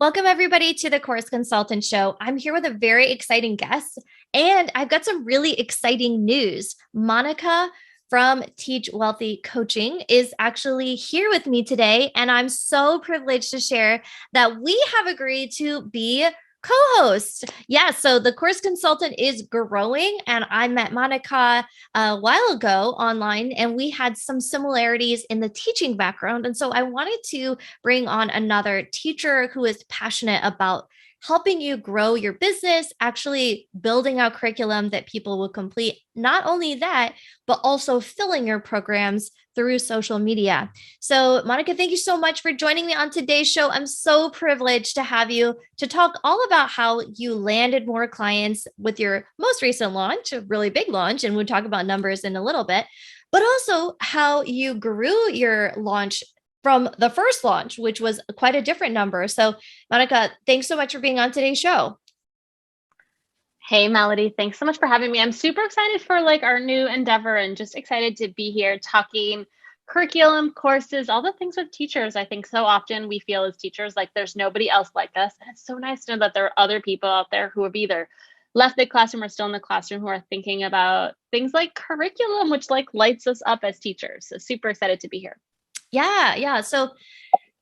Welcome, everybody, to the Course Consultant Show. I'm here with a very exciting guest, and I've got some really exciting news. Monica from Teach Wellthy Coaching is actually here with me today, and I'm so privileged to share that we have agreed to be co-host. Yeah, so the Course Consultant is growing, and I met Monica a while ago online, and we had some similarities in the teaching background. And so I wanted to bring on another teacher who is passionate about helping you grow your business, actually building out curriculum that people will complete. Not only that, but also filling your programs through social media. So, Monica, thank you so much for joining me on today's show. I'm so privileged to have you to talk all about how you landed more clients with your most recent launch, a really big launch, and we'll talk about numbers in a little bit, but also how you grew your launch from the first launch, which was quite a different number. So, Monica, thanks so much for being on today's show. Hey, Melody, thanks so much for having me. I'm super excited for our new endeavor and just excited to be here talking curriculum, courses, all the things with teachers. I think so often we feel as teachers like there's nobody else like us. And it's so nice to know that there are other people out there who have either left the classroom or still in the classroom who are thinking about things like curriculum, which lights us up as teachers. So super excited to be here. Yeah. So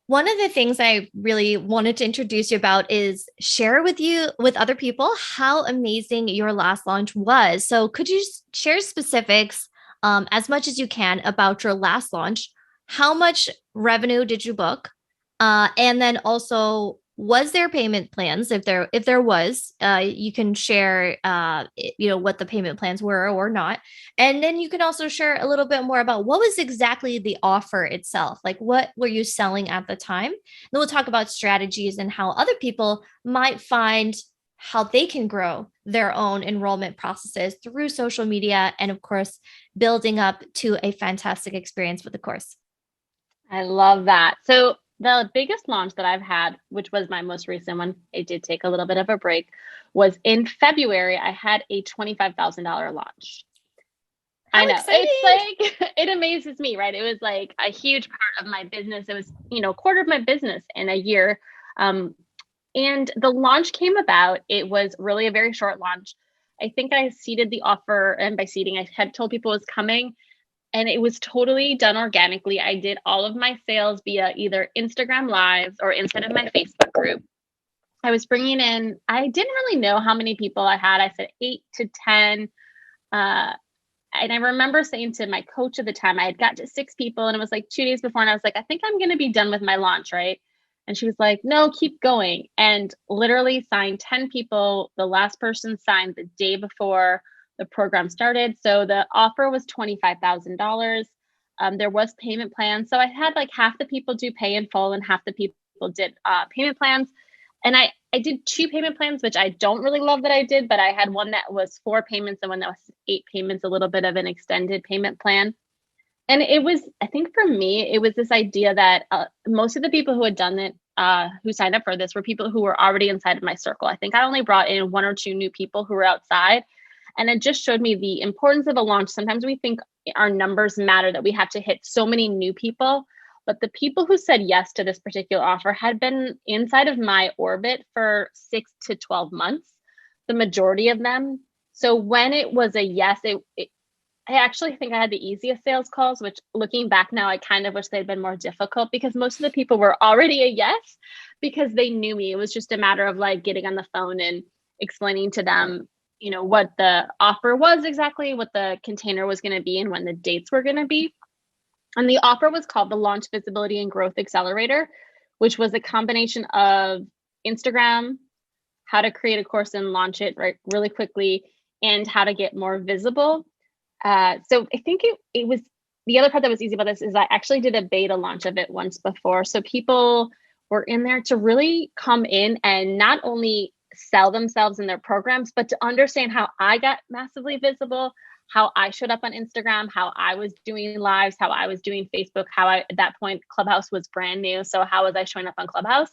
one of the things I really wanted to introduce you about is share with other people how amazing your last launch was. So could you share specifics as much as you can about your last launch? How much revenue did you book? And then also, was there payment plans? If there was, you can share what the payment plans were or not. And then you can also share a little bit more about what was exactly the offer itself. Like, what were you selling at the time? Then we'll talk about strategies and how other people might find how they can grow their own enrollment processes through social media, and of course, building up to a fantastic experience with the course. I love that. So the biggest launch that I've had, which was my most recent one, it did take a little bit of a break, was in February. I had a $25,000 launch. I How know. exciting! It amazes me, right? It was like a huge part of my business. It was, a quarter of my business in a year. And the launch came about. It was really a very short launch. I think I seeded the offer, and by seeding, I had told people it was coming, and it was totally done organically. I did all of my sales via either Instagram Lives or inside of my Facebook group. I was bringing in, I didn't really know how many people I had. I said 8 to 10. And I remember saying to my coach at the time, I had got to 6 people, and it was like 2 days before. And I was like, I think I'm going to be done with my launch, right? And she was like, no, keep going. And literally signed 10 people. The last person signed the day before the program started. So the offer was $25,000. There was payment plans. So I had like half the people do pay in full and half the people did payment plans. And I did 2 payment plans, which I don't really love that I did, but I had one that was 4 payments and one that was 8 payments, a little bit of an extended payment plan. And it was, I think for me, it was this idea that most of the people who had done it, who signed up for this, were people who were already inside of my circle. I think I only brought in 1 or 2 new people who were outside. And it just showed me the importance of a launch. Sometimes we think our numbers matter, that we have to hit so many new people. But the people who said yes to this particular offer had been inside of my orbit for 6 to 12 months, the majority of them. So when it was a yes, I actually think I had the easiest sales calls, which looking back now, I kind of wish they'd been more difficult, because most of the people were already a yes because they knew me. It was just a matter of like getting on the phone and explaining to them, what the offer was exactly, what the container was going to be, and when the dates were going to be. And the offer was called the Launch Visibility and Growth Accelerator, which was a combination of Instagram, how to create a course and launch it really quickly, and how to get more visible. So I think it was, the other part that was easy about this is I actually did a beta launch of it once before. So people were in there to really come in and not only sell themselves in their programs, but to understand how I got massively visible, how I showed up on Instagram, how I was doing lives, how I was doing Facebook, at that point, Clubhouse was brand new. So how was I showing up on Clubhouse?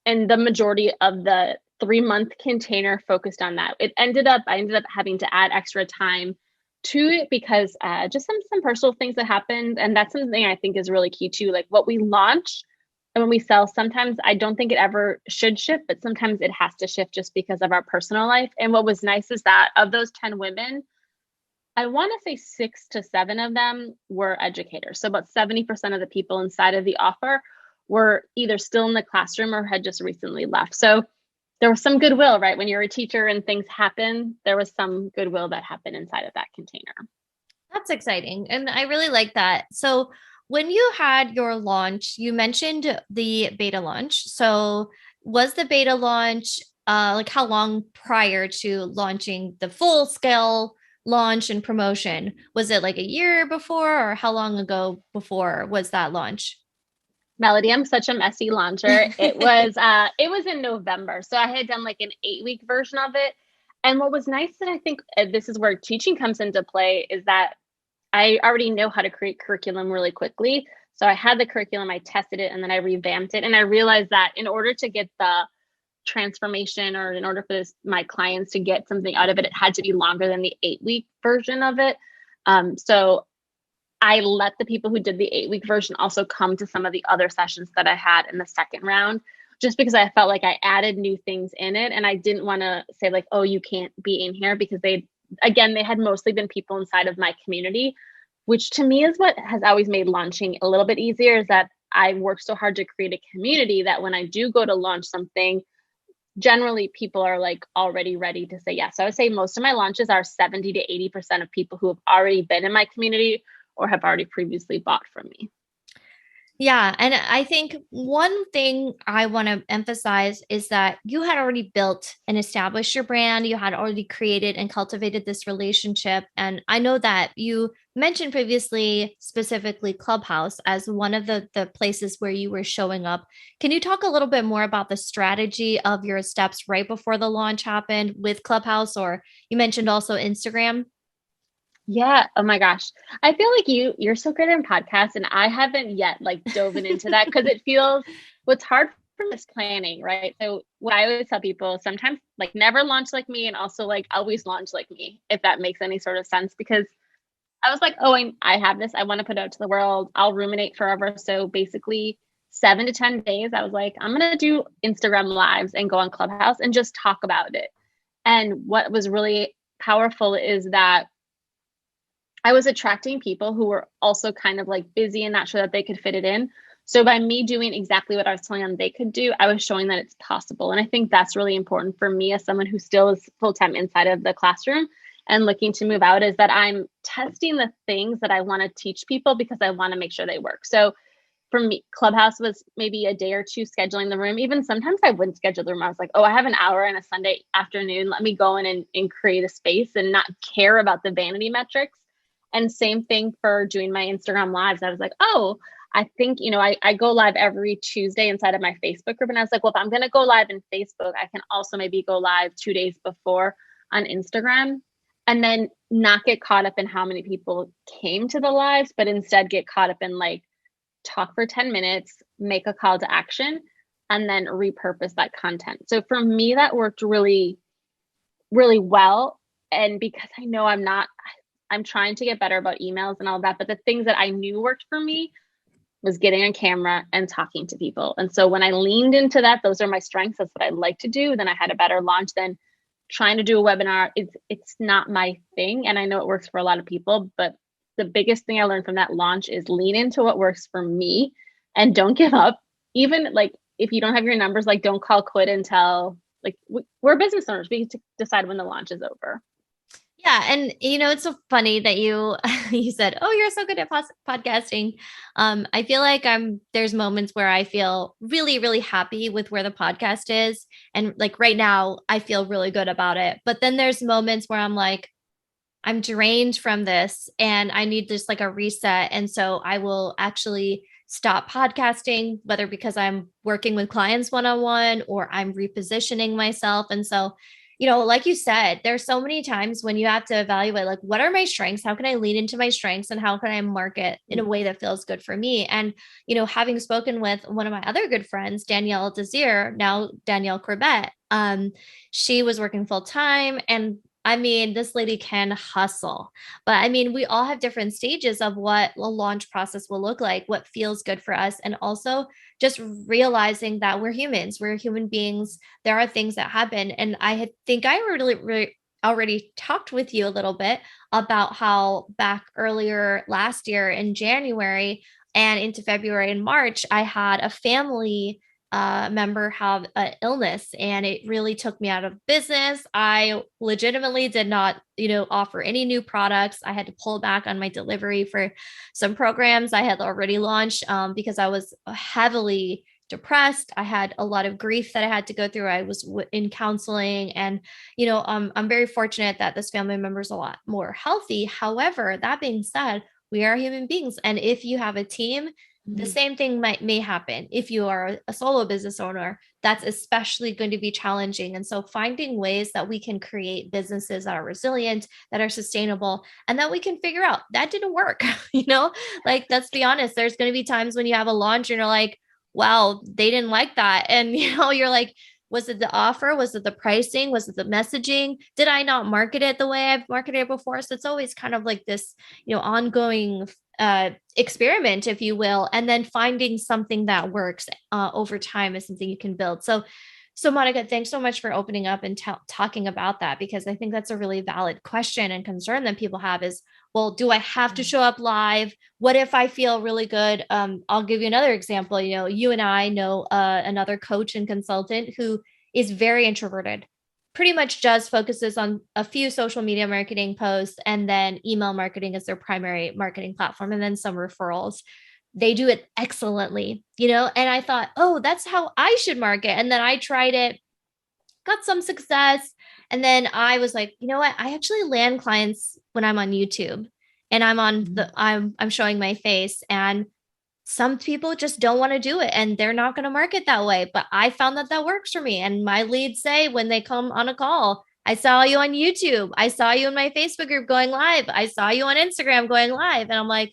And the majority of the 3-month container focused on that. I ended up having to add extra time to it because just some personal things that happened. And that's something I think is really key too. Like what we launch when we sell, sometimes I don't think it ever should shift, but sometimes it has to shift just because of our personal life. And what was nice is that of those 10 women, I want to say 6 to 7 of them were educators. So about 70% of the people inside of the offer were either still in the classroom or had just recently left. So there was some goodwill, right? When you're a teacher and things happen, there was some goodwill that happened inside of that container. That's exciting. And I really like that. So, when you had your launch, you mentioned the beta launch. So, was the beta launch like how long prior to launching the full scale launch and promotion? Was it like a year before, or how long ago before was that launch? Melody, I'm such a messy launcher. It was in November. So I had done like an 8-week version of it. And what was nice that I think this is where teaching comes into play is that I already know how to create curriculum really quickly. So I had the curriculum, I tested it, and then I revamped it. And I realized that in order to get the transformation or in order for my clients to get something out of it, it had to be longer than the 8-week version of it. So I let the people who did the 8-week version also come to some of the other sessions that I had in the second round, just because I felt like I added new things in it. And I didn't want to say like, oh, you can't be in here, because they had mostly been people inside of my community, which to me is what has always made launching a little bit easier, is that I worked so hard to create a community that when I do go to launch something, generally people are like already ready to say yes. So I would say most of my launches are 70 to 80% of people who have already been in my community or have already previously bought from me. Yeah. And I think one thing I want to emphasize is that you had already built and established your brand. You had already created and cultivated this relationship. And I know that you mentioned previously, specifically Clubhouse, as one of the places where you were showing up. Can you talk a little bit more about the strategy of your steps right before the launch happened with Clubhouse? Or you mentioned also Instagram? Yeah. Oh my gosh. I feel like you're so good in podcasts, and I haven't yet like dove into that because it feels what's hard for me is planning, right? So what I always tell people, sometimes like never launch like me, and also like always launch like me, if that makes any sort of sense. Because I was like, oh, I have this, I want to put out to the world. I'll ruminate forever. So basically 7 to 10 days, I was like, I'm gonna do Instagram lives and go on Clubhouse and just talk about it. And what was really powerful is that I was attracting people who were also kind of like busy and not sure that they could fit it in. So by me doing exactly what I was telling them they could do, I was showing that it's possible. And I think that's really important for me as someone who still is full-time inside of the classroom and looking to move out, is that I'm testing the things that I want to teach people because I want to make sure they work. So for me, Clubhouse was maybe a day or two scheduling the room. Even sometimes I wouldn't schedule the room. I was like, oh, I have an hour and a Sunday afternoon. Let me go in and create a space and not care about the vanity metrics. And same thing for doing my Instagram lives. I was like, oh, I think, I go live every Tuesday inside of my Facebook group. And I was like, well, if I'm going to go live in Facebook, I can also maybe go live 2 days before on Instagram, and then not get caught up in how many people came to the lives, but instead get caught up in like talk for 10 minutes, make a call to action, and then repurpose that content. So for me, that worked really, really well. And because I know I'm trying to get better about emails and all that, but the things that I knew worked for me was getting on camera and talking to people. And so when I leaned into that, those are my strengths. That's what I like to do. Then I had a better launch than trying to do a webinar. It's not my thing. And I know it works for a lot of people, but the biggest thing I learned from that launch is lean into what works for me and don't give up. Even like if you don't have your numbers, like don't call quit until like we're business owners. We get to decide when the launch is over. Yeah, and it's so funny that you you said, "Oh, you're so good at podcasting." I feel like there's moments where I feel really really happy with where the podcast is, and like right now I feel really good about it. But then there's moments where I'm like, I'm drained from this and I need just like a reset, and so I will actually stop podcasting, whether because I'm working with clients one-on-one or I'm repositioning myself. And so like you said, there's so many times when you have to evaluate, like, what are my strengths? How can I lean into my strengths and how can I market in a way that feels good for me? And, having spoken with one of my other good friends, Danielle Desir, now Danielle Corbett, she was working full time. And I mean, this lady can hustle. But I mean, we all have different stages of what a launch process will look like, what feels good for us, and also just realizing that we're humans, we're human beings. There are things that happen. And think I already talked with you a little bit about how back earlier last year in January and into February and March, I had a family member have an illness, and it really took me out of business. I legitimately did not, offer any new products. I had to pull back on my delivery for some programs I had already launched because I was heavily depressed. I had a lot of grief that I had to go through. I was in counseling, and I'm very fortunate that this family member is a lot more healthy. However, that being said, we are human beings, and if you have a team, the same thing may happen. If you are a solo business owner, that's especially going to be challenging. And so finding ways that we can create businesses that are resilient, that are sustainable, and that we can figure out that didn't work, like, let's be honest, there's going to be times when you have a launch and you're like, wow, they didn't like that. And, you're like, was it the offer? Was it the pricing? Was it the messaging? Did I not market it the way I've marketed it before? So it's always kind of like this, ongoing experiment, if you will, and then finding something that works over time is something you can build. So Monica, thanks so much for opening up and talking about that, because I think that's a really valid question and concern that people have is, well, do I have to show up live? What if I feel really good? I'll give you another example. You and I know another coach and consultant who is very introverted, pretty much just focuses on a few social media marketing posts, and then email marketing is their primary marketing platform, and then some referrals. They do it excellently, and I thought, oh, that's how I should market. And then I tried it, got some success. And then I was like, you know what? I actually land clients when I'm on YouTube, and I'm showing my face, and some people just don't want to do it and they're not going to market that way. But I found that works for me. And my leads say when they come on a call, I saw you on YouTube. I saw you in my Facebook group going live. I saw you on Instagram going live. And I'm like,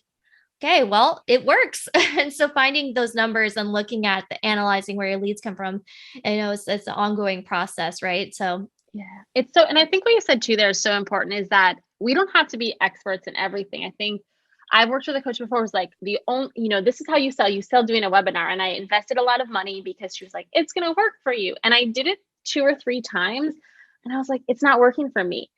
okay, well, it works. And so finding those numbers and looking at analyzing where your leads come from, it's an ongoing process, right? So yeah, and I think what you said too there is so important, is that we don't have to be experts in everything. I think I've worked with a coach before who was like, this is how you sell doing a webinar. And I invested a lot of money because she was like, it's going to work for you. And I did it 2 or 3 times. And I was like, it's not working for me.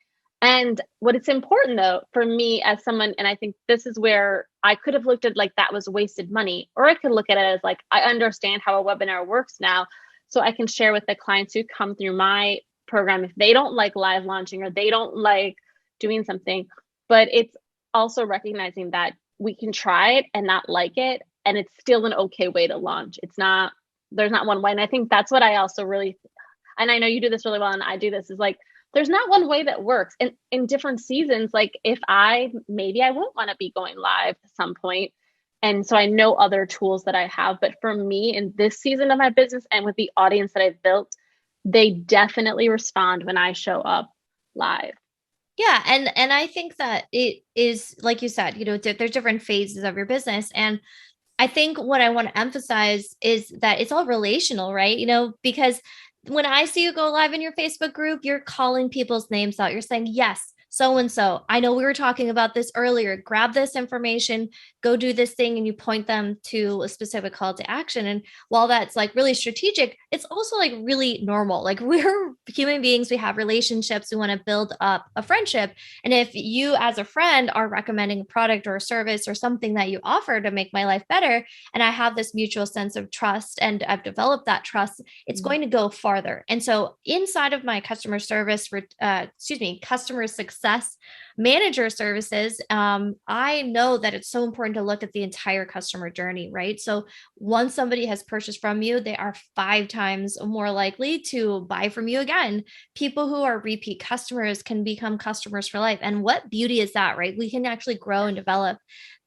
And what it's important though, for me as someone, and I think this is where I could have looked at like that was wasted money, or I could look at it as like, I understand how a webinar works now. So I can share with the clients who come through my program if they don't like live launching or they don't like doing something. But it's also recognizing that we can try it and not like it, and it's still an okay way to launch. There's not one way. And I think that's what I also really, and I know you do this really well and I do this, is like, there's not one way that works. And in different seasons, like maybe I won't want to be going live at some point. And so I know other tools that I have, but for me in this season of my business and with the audience that I've built, they definitely respond when I show up live. Yeah. And I think that it is, like you said, there's different phases of your business. And I think what I want to emphasize is that it's all relational, right? Because when I see you go live in your Facebook group, you're calling people's names out. You're saying, yes, so and so. I know we were talking about this earlier. Grab this information, go do this thing, and you point them to a specific call to action. And while that's like really strategic, it's also like really normal. Like, we're human beings, we have relationships, we want to build up a friendship. And if you as a friend are recommending a product or a service or something that you offer to make my life better, and I have this mutual sense of trust and I've developed that trust, it's going to go farther. And so inside of my customer success manager services, I know that it's so important to look at the entire customer journey, right? So once somebody has purchased from you, they are 5 times more likely to buy from you again. People who are repeat customers can become customers for life. And what beauty is that, right? We can actually grow and develop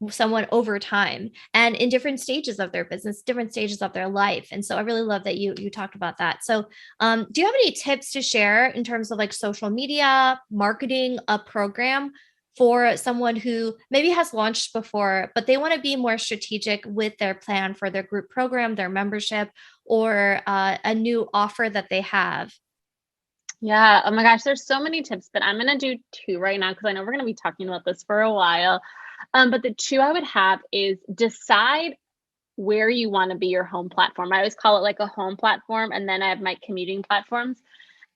someone over time and in different stages of their business, different stages of their life. And so I really love that you talked about that. So do you have any tips to share in terms of like social media, marketing a program for someone who maybe has launched before, but they want to be more strategic with their plan for their group program, their membership, or a new offer that they have? Yeah. Oh my gosh, there's so many tips, but I'm gonna do two right now because I know we're gonna be talking about this for a while. But the two I would have is decide where you want to be your home platform. I always call it like a home platform, and then I have my commuting platforms,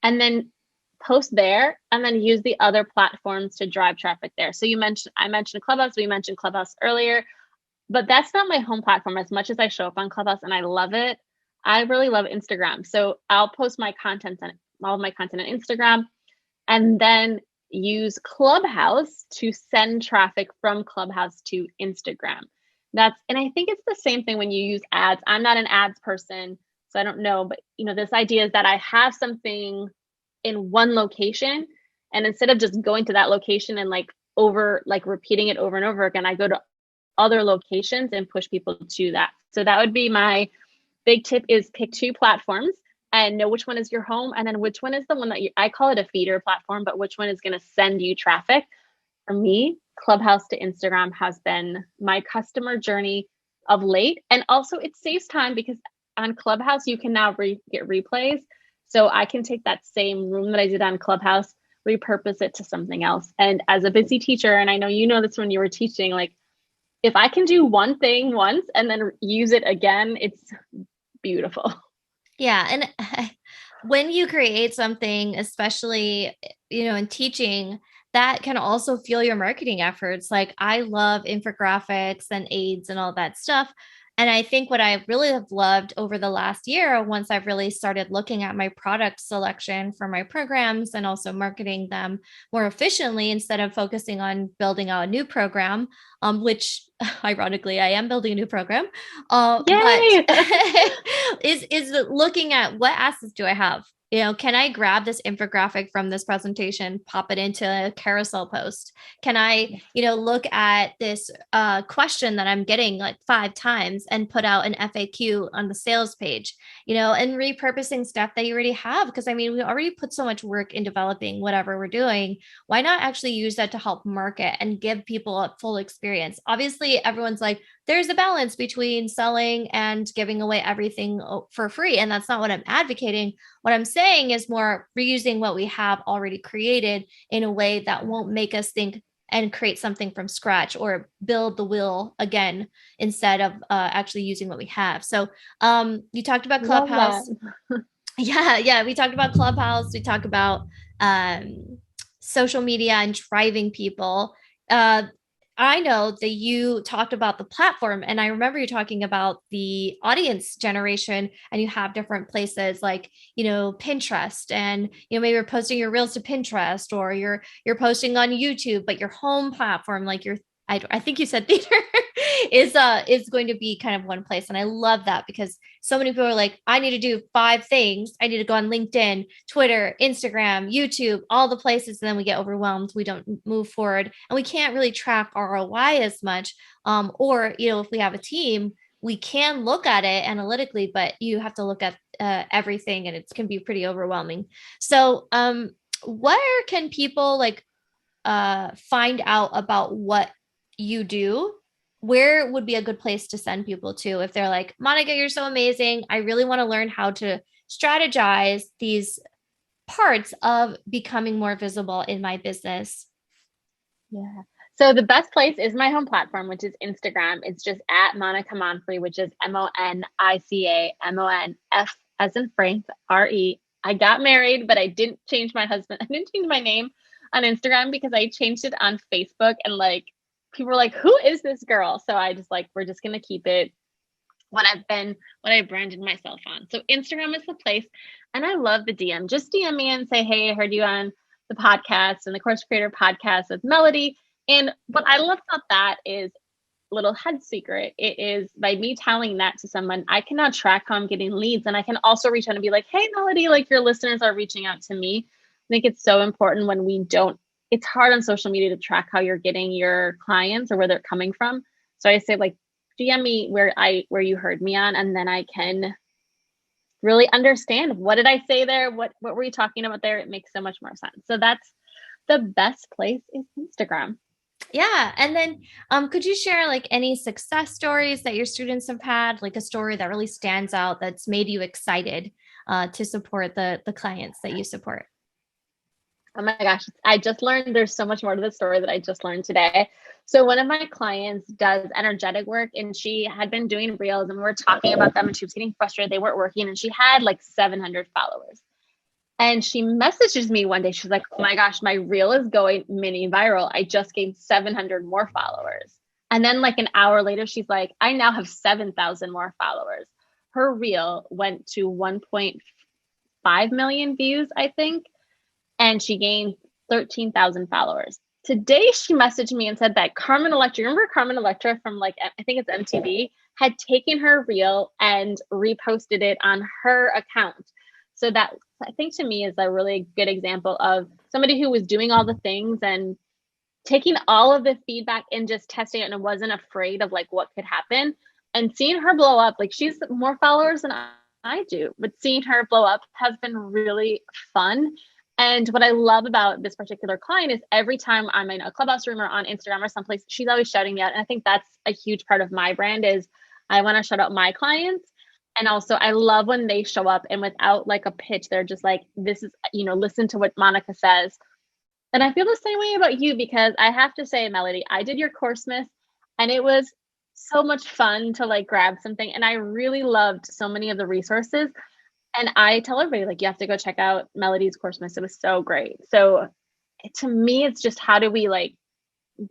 and then post there, and then use the other platforms to drive traffic there. So I mentioned Clubhouse. We mentioned Clubhouse earlier, but that's not my home platform as much as I show up on Clubhouse and I love it. I really love Instagram. So I'll post my content on all of my content on Instagram and then use Clubhouse to send traffic from Clubhouse to Instagram. And I think it's the same thing when you use ads. I'm not an ads person, so I don't know, but this idea is that I have something in one location, and instead of just going to that location and like repeating it over and over again, I go to other locations and push people to that. So that would be my big tip, is pick two platforms and know which one is your home, and then which one is the one that I call it a feeder platform, but which one is going to send you traffic. For me, Clubhouse to Instagram has been my customer journey of late. And also it saves time because on Clubhouse, you can now get replays. So I can take that same room that I did on Clubhouse, repurpose it to something else. And as a busy teacher, and I know you know this when you were teaching, like if I can do one thing once and then use it again, it's beautiful. Yeah. And when you create something, especially, in teaching, that can also fuel your marketing efforts. Like I love infographics and aids and all that stuff. And I think what I really have loved over the last year, once I've really started looking at my product selection for my programs and also marketing them more efficiently instead of focusing on building out a new program, which ironically I am building a new program, but Yay! is looking at what assets do I have? Can I grab this infographic from this presentation, pop it into a carousel post? Can I, look at this question that I'm getting like 5 times and put out an FAQ on the sales page, and repurposing stuff that you already have? Because I mean, we already put so much work in developing whatever we're doing. Why not actually use that to help market and give people a full experience? Obviously, everyone's like, there's a balance between selling and giving away everything for free. And that's not what I'm advocating. What I'm saying is more reusing what we have already created in a way that won't make us think and create something from scratch or build the wheel again instead of actually using what we have. So you talked about Love that. Clubhouse. Yeah. We talked about Clubhouse. We talked about um, social media and driving people. Uh, I know that you talked about the platform, and I remember you talking about the audience generation, and you have different places like, Pinterest, and maybe you're posting your reels to Pinterest, or you're posting on YouTube, but your home platform, like I think you said theater, is going to be kind of one place. And I love that because so many people are like, I need to do 5 things. I need to go on LinkedIn, Twitter, Instagram, YouTube, all the places. And then we get overwhelmed. We don't move forward and we can't really track ROI as much. Or, if we have a team, we can look at it analytically, but you have to look at everything and it can be pretty overwhelming. So, where can people find out about what you do? Where would be a good place to send people to if they're like, Monica, you're so amazing, I really want to learn how to strategize these parts of becoming more visible in my business? Yeah. So the best place is my home platform, which is Instagram. It's just at Monica Monfre, which is MONICA as in Frank, RE. I got married, but I didn't change my husband. I didn't change my name on Instagram because I changed it on Facebook, and like people were like, "Who is this girl?" So I just like, we're just gonna keep it what I branded myself on. So Instagram is the place. And I love the DM. Just DM me and say, hey, I heard you on the podcast and the Course Creator podcast with Melody. And what I love about that is little head secret. It is by me telling that to someone, I can now track how I'm getting leads. And I can also reach out and be like, hey, Melody, like your listeners are reaching out to me. I think it's so important when we don't, it's hard on social media to track how you're getting your clients or where they're coming from. So I say like, DM me where you heard me on, and then I can really understand what did I say there? What were you talking about there? It makes so much more sense. So that's the best place is Instagram. Yeah. And then could you share like any success stories that your students have had, like a story that really stands out that's made you excited to support the clients that you support? Oh my gosh, I just learned there's so much more to the story that I just learned today. So one of my clients does energetic work, and she had been doing reels, and we were talking about them, and she was getting frustrated. They weren't working, and she had like 700 followers. And she messages me one day. She's like, oh my gosh, my reel is going mini viral. I just gained 700 more followers. And then like an hour later, she's like, I now have 7,000 more followers. Her reel went to 1.5 million views, I think, and she gained 13,000 followers. Today, she messaged me and said that Carmen Electra, remember Carmen Electra from like, I think it's MTV, had taken her reel and reposted it on her account. So that, I think, to me is a really good example of somebody who was doing all the things and taking all of the feedback and just testing it and wasn't afraid of like what could happen, and seeing her blow up. Like, she's more followers than I do, but seeing her blow up has been really fun. And what I love about this particular client is every time I'm in a Clubhouse room or on Instagram or someplace, she's always shouting me out. And I think that's a huge part of my brand is I want to shout out my clients. And also I love when they show up and without like a pitch, they're just like, this is, listen to what Monica says. And I feel the same way about you, because I have to say, Melody, I did your course, Miss, and it was so much fun to like grab something. And I really loved so many of the resources. And I tell everybody, like, you have to go check out Melody's course, Miss. It was so great. So to me, it's just how do we like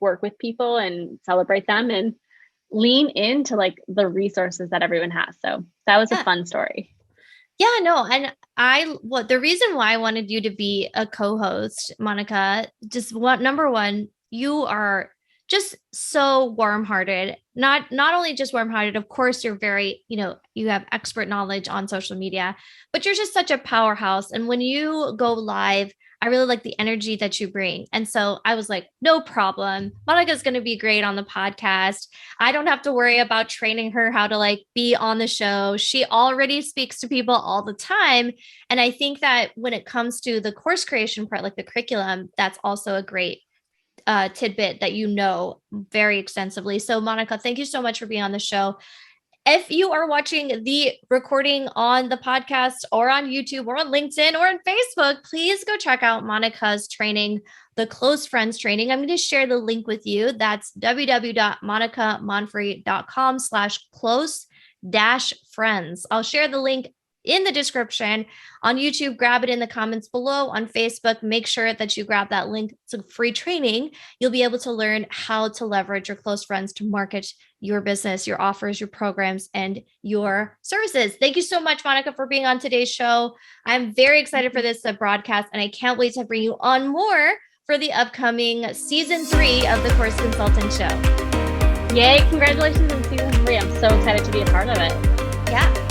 work with people and celebrate them and lean into like the resources that everyone has. So that was a fun story. Yeah, no. And the reason why I wanted you to be a co-host, Monica, number one, you are just so warm-hearted, not only just warm-hearted, of course, you're very, you have expert knowledge on social media, but you're just such a powerhouse. And when you go live, I really like the energy that you bring. And so I was like, no problem. Monica's going to be great on the podcast. I don't have to worry about training her how to like be on the show. She already speaks to people all the time. And I think that when it comes to the course creation part, like the curriculum, that's also a great tidbit that very extensively. So Monica, thank you so much for being on the show. If you are watching the recording on the podcast or on YouTube or on LinkedIn or on Facebook, please go check out Monica's training, the Close Friends training. I'm going to share the link with you. That's www.monicamonfre.com/close-friends. I'll share the link in the description. On YouTube, grab it in the comments below. On Facebook, make sure that you grab that link. It's a free training. You'll be able to learn how to leverage your close friends to market your business, your offers, your programs, and your services. Thank you so much, Monica, for being on today's show. I'm very excited for this broadcast, and I can't wait to bring you on more for the upcoming season 3 of the Course Consultant Show. Yay, congratulations on season 3. I'm so excited to be a part of it. Yeah.